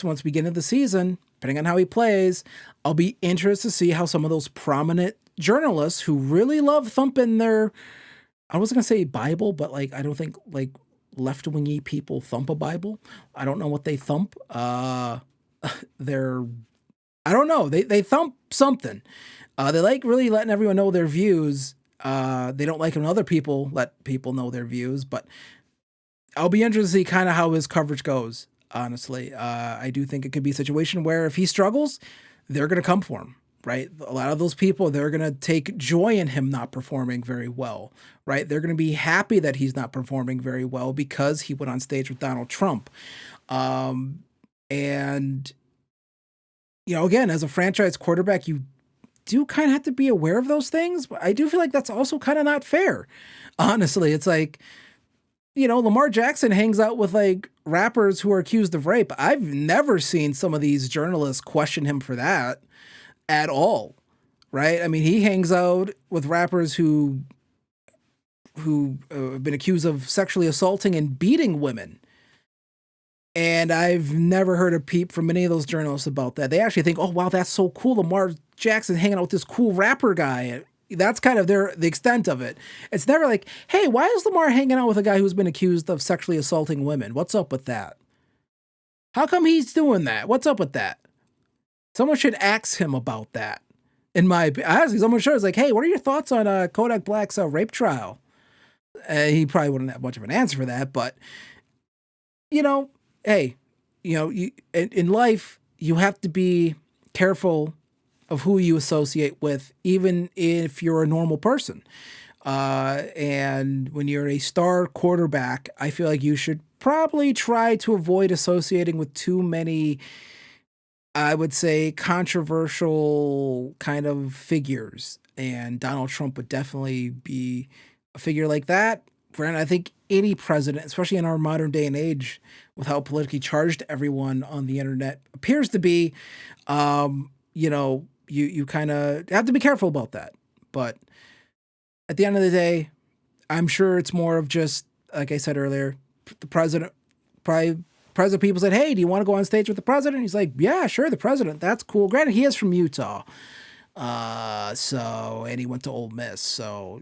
guess once we get into the season, depending on how he plays, I'll be interested to see how some of those prominent journalists who really love thumping their, I wasn't gonna say Bible, but like I don't think like left-wingy people thump a Bible. I don't know what they thump. They're I don't know. They thump something. They like really letting everyone know their views. They don't like when other people let people know their views, but I'll be interested to see kind of how his coverage goes. Honestly, I do think it could be a situation where if he struggles, they're going to come for him, right? A lot of those people, they're going to take joy in him not performing very well, right? They're going to be happy that he's not performing very well because he went on stage with Donald Trump. And, you know, again, as a franchise quarterback, you do kind of have to be aware of those things, but I do feel like that's also kind of not fair. Honestly, it's like, you know, Lamar Jackson hangs out with like rappers who are accused of rape. I've never seen some of these journalists question him for that at all, right? I mean, he hangs out with rappers who have been accused of sexually assaulting and beating women. And I've never heard a peep from any of those journalists about that. They actually think, oh, wow, that's so cool. Lamar Jackson hanging out with this cool rapper guy. That's kind of the extent of it. It's never like, hey, why is Lamar hanging out with a guy who's been accused of sexually assaulting women? What's up with that? How come he's doing that? What's up with that? Someone should ask him about that. In my opinion, honestly, someone should. It's like, hey, what are your thoughts on Kodak Black's rape trial? He probably wouldn't have much of an answer for that, but, you know, hey, you know, in life, you have to be careful of who you associate with, even if you're a normal person. And when you're a star quarterback, I feel like you should probably try to avoid associating with too many, I would say, controversial kind of figures. And Donald Trump would definitely be a figure like that. Brandon, I think any president, especially in our modern day and age, with how politically charged everyone on the internet appears to be, you know, you kind of have to be careful about that. But at the end of the day, I'm sure it's more of just, like I said earlier, the president, people said, hey, do you want to go on stage with the president? He's like, yeah, sure, the president. That's cool. Granted, he is from Utah. And he went to Ole Miss. So,